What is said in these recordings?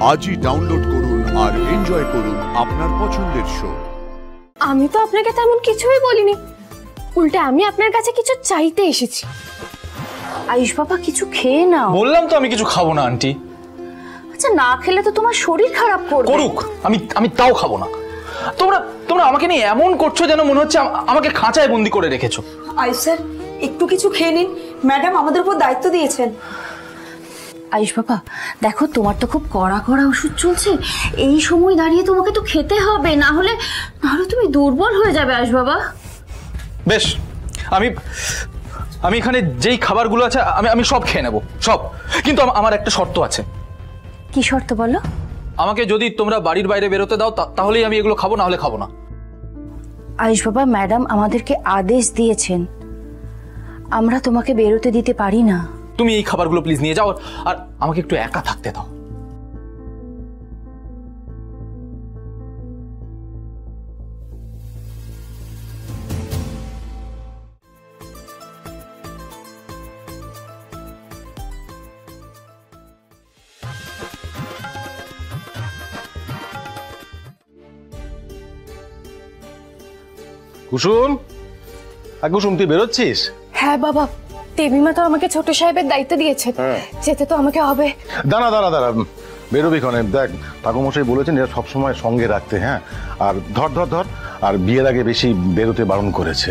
আজই ডাউনলোড করুন আর এনজয় করুন আপনার পছন্দের শো। আমি তো আপনাকে তেমন কিছুই বলিনি, উল্টে আমি আপনার কাছে কিছু চাইতে এসেছি। আয়ুষ বাবা কিছু খেয়ে নাও। বললাম তো আমি কিছু খাবো না আন্টি। আচ্ছা না খেলে তো তোমার শরীর খারাপ করবে। করুক, আমি তাও খাবো না। তোমরা আমাকে নিয়ে এমন করছো যেন মনে হচ্ছে আমাকে খাঁচায় বন্দি করে রেখেছো। আয়ুষ স্যার একটু কিছু খেয়ে নিন, ম্যাডাম আমাদের উপর দায়িত্ব দিয়েছেন। আয়ুষ বাবা দেখো তোমার তো খুব কড়া ওষুধ চলছে, এই সময় দাঁড়িয়ে তোমাকে তো খেতে হবে, না হলে তুমি দুর্বল হয়ে যাবে আয়ুষ বাবা। বেশ, আমি এখানে যেই খাবারগুলো আছে আমি সব খেয়ে নেবো, সব। কিন্তু আমার একটা শর্ত আছে। কি শর্ত বলো? আমাকে যদি তোমরা বাড়ির বাইরে বেরোতে দাও তাহলেই আমি এগুলো খাবো, না হলে খাবো না। আয়ুষ বাবা ম্যাডাম আমাদেরকে আদেশ দিয়েছেন, আমরা তোমাকে বেরোতে দিতে পারি না। তুমি এই খাবারগুলো প্লিজ নিয়ে যাও, আর আমাকে একটু একা থাকতে দাও। কুসুম, কুসুম তুই বেরোচ্ছিস? হ্যাঁ বাবা, দেবীমা তো আমাকে ছোট সাহেবের দায়িত্ব দিয়েছে, যেতে তো আমাকে হবে। দাঁড়া বেরোবি ক্ষণে। দেখ ঠাকুরমশাই বলেছেন এরা সবসময় সঙ্গে রাখতে। হ্যাঁ, আর ধর আর বিয়ের আগে বেশি বেরোতে বারণ করেছে।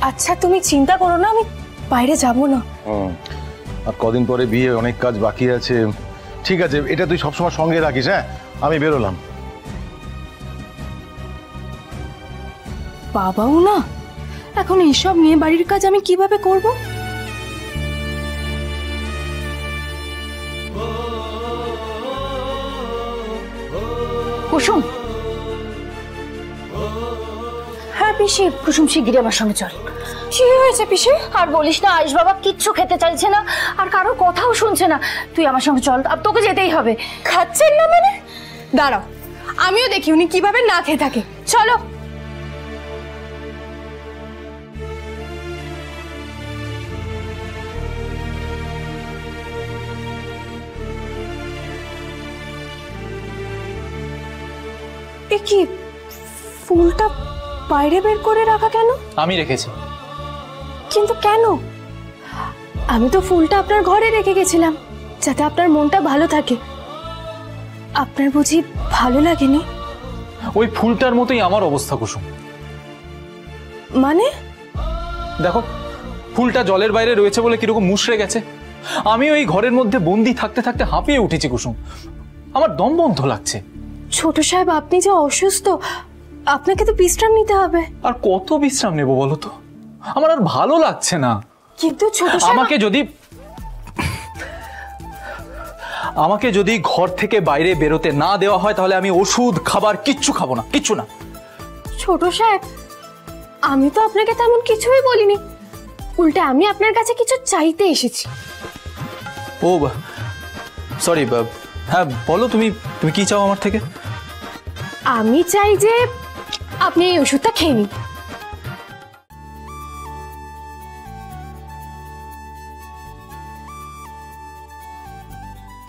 আচ্ছা তুমি চিন্তা করো না, আমি বাইরে যাব না। আর কদিন পরে বিয়ে, অনেক কাজ বাকি আছে। ঠিক আছে, এটা তুই সবসময় সঙ্গে রাখিস। হ্যাঁ, আমি বেরোলাম। বাবাও না, এখন এসব নিয়ে বাড়ির কাজ আমি কিভাবে করব? কুসুম। হ্যাঁ পিসি। কুসুম শিগগিরই আমার সঙ্গে চল। কি হয়েছে পিসি? আর বলিস না, আয়ুষ বাবা কিচ্ছু খেতে চাইছে না, আর কারো কথাও শুনছে না। তুই আমার সঙ্গে চল, আর তোকে যেতেই হবে। খাচ্ছেন না মানে? দাঁড়াও, আমিও দেখি উনি কিভাবে না খেয়ে থাকে। চলো। কি ফুলটা বাইরে বের করে রাখা কেন? আমি রেখেছি। কিন্তু কেন? আমি তো ফুলটা আপনার ঘরে রেখে গেছিলাম যাতে আপনার মনটা ভালো থাকে। আপনার বুঝি ভালো লাগেনি? ওই ফুলটার মতোই আমার অবস্থা কুসুম। মানে? দেখো, ফুলটা জলের বাইরে রয়েছে বলে কিরকম মুষড়ে গেছে। আমি ওই ঘরের মধ্যে বন্দি থাকতে থাকতে হাঁপিয়ে উঠেছি কুসুম, আমার দম বন্ধ লাগছে। ছোট সাহেব আপনি যে অসুস্থ, আপনাকে তো বিশ্রাম নিতে হবে। আর কত বিশ্রাম নেব বলো তো, আমার আর ভালো লাগছে না। কিন্তু ছোট সাহেব আমাকে যদি ঘর থেকে বাইরে বেরোতে না দেওয়া হয় তাহলে আমি ওষুধ খাবার কিচ্ছু খাবো না, কিচ্ছু না। ছোট সাহেব আমি তো আপনাকে তেমন কিছুই বলিনি, উল্টে আমি আপনার কাছে কিছু চাইতে এসেছি। ও সরি, হ্যাঁ বলো, তুমি কি চাও আমার থেকে? আমি চাই যে আপনি এই ওষুধটা খেয়ে নিন।